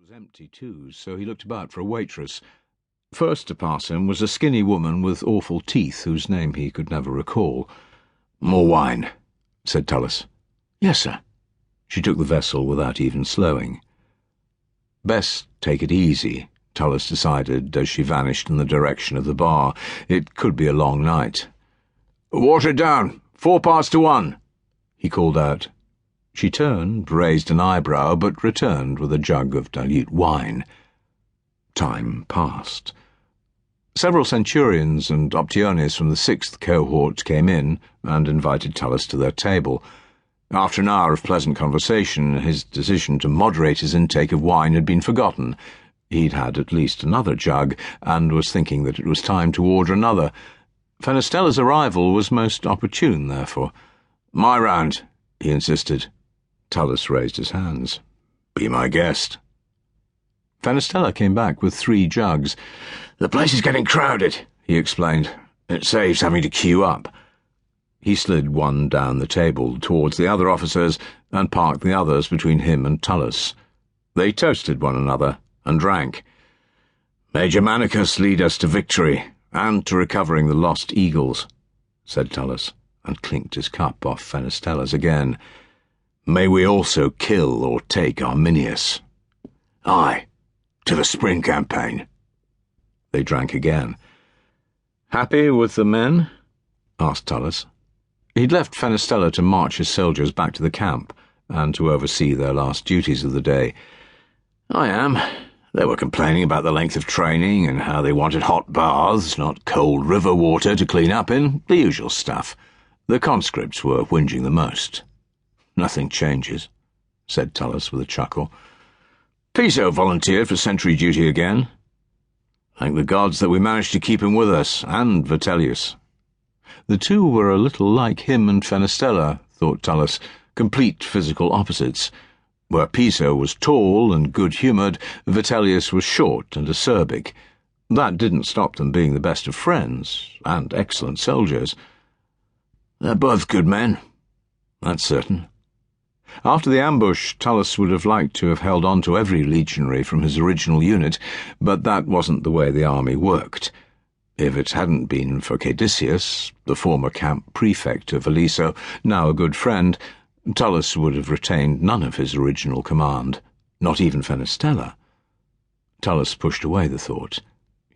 was empty too, so he looked about for a waitress. First to pass him was a skinny woman with awful teeth whose name he could never recall. "More wine," said Tullus. "Yes, sir." She took the vessel without even slowing. Best take it easy, Tullus decided as she vanished in the direction of the bar. It could be a long night. "Water down, 4 parts to 1, he called out. She turned, raised an eyebrow, but returned with a jug of dilute wine. Time passed. Several centurions and optiones from the 6th cohort came in and invited Tullus to their table. After an hour of pleasant conversation, his decision to moderate his intake of wine had been forgotten. He'd had at least another jug, and was thinking that it was time to order another. Fenistella's arrival was most opportune, therefore. "My round," he insisted. Tullus raised his hands. "Be my guest." Fenestella came back with 3 jugs. "The place is getting crowded," he explained. "It saves having to queue up." He slid one down the table towards the other officers and parked the others between him and Tullus. They toasted one another and drank. "May Germanicus lead us to victory and to recovering the lost eagles," said Tullus, and clinked his cup off Fenestella's again. "May we also kill or take Arminius." "Aye, to the spring campaign." They drank again. "Happy with the men?" asked Tullus. He'd left Fenestella to march his soldiers back to the camp and to oversee their last duties of the day. "I am. They were complaining about the length of training and how they wanted hot baths, not cold river water to clean up in, the usual stuff. The conscripts were whinging the most." "Nothing changes," said Tullus with a chuckle. "Piso volunteered for sentry duty again. Thank the gods that we managed to keep him with us, and Vitellius." The two were a little like him and Fenestella, thought Tullus, complete physical opposites. Where Piso was tall and good-humoured, Vitellius was short and acerbic. That didn't stop them being the best of friends, and excellent soldiers. "They're both good men, that's certain." After the ambush, Tullus would have liked to have held on to every legionary from his original unit, but that wasn't the way the army worked. If it hadn't been for Caedicius, the former camp prefect of Aliso, now a good friend, Tullus would have retained none of his original command, not even Fenestella. Tullus pushed away the thought.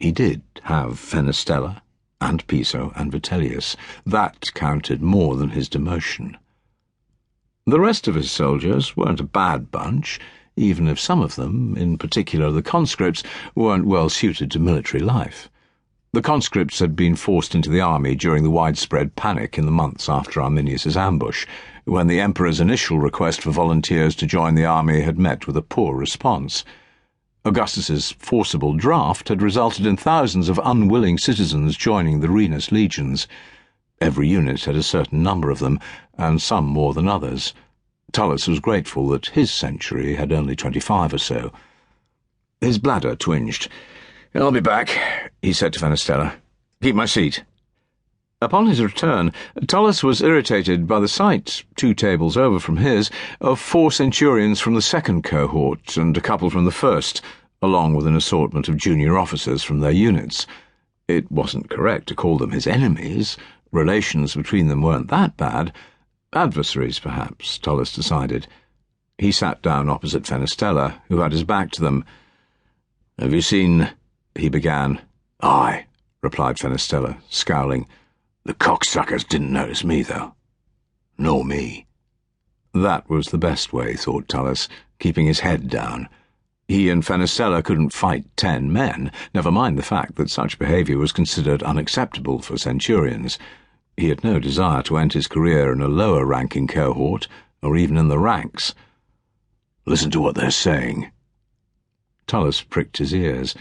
He did have Fenestella, and Piso, and Vitellius. That counted more than his demotion. The rest of his soldiers weren't a bad bunch, even if some of them, in particular the conscripts, weren't well suited to military life. The conscripts had been forced into the army during the widespread panic in the months after Arminius's ambush, when the emperor's initial request for volunteers to join the army had met with a poor response. Augustus's forcible draft had resulted in thousands of unwilling citizens joining the Rhenus legions. Every unit had a certain number of them, and some more than others. Tullus was grateful that his century had only 25 or so. His bladder twinged. "I'll be back," he said to Fenestella. "Keep my seat." Upon his return, Tullus was irritated by the sight, 2 tables over from his, of 4 centurions from the 2nd cohort and a couple from the 1st, along with an assortment of junior officers from their units. It wasn't correct to call them his enemies. Relations between them weren't that bad. Adversaries, perhaps, Tullus decided. He sat down opposite Fenestella, who had his back to them. "Have you seen—" he began. "Aye," replied Fenestella, scowling. "The cocksuckers didn't notice me, though." "Nor me." That was the best way, thought Tullus, keeping his head down. He and Fenestella couldn't fight 10 men, never mind the fact that such behaviour was considered unacceptable for centurions. He had no desire to end his career in a lower-ranking cohort, or even in the ranks. "Listen to what they're saying." Tullus pricked his ears.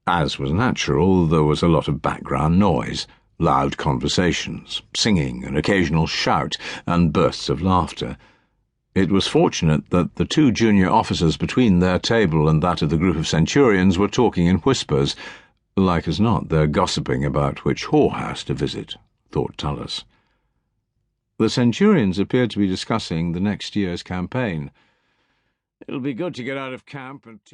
As was natural, there was a lot of background noise, loud conversations, singing, an occasional shout, and bursts of laughter. It was fortunate that the 2 junior officers between their table and that of the group of centurions were talking in whispers. Like as not, they're gossiping about which whorehouse to visit, thought Tullus. The centurions appeared to be discussing the next year's campaign. "It'll be good to get out of camp and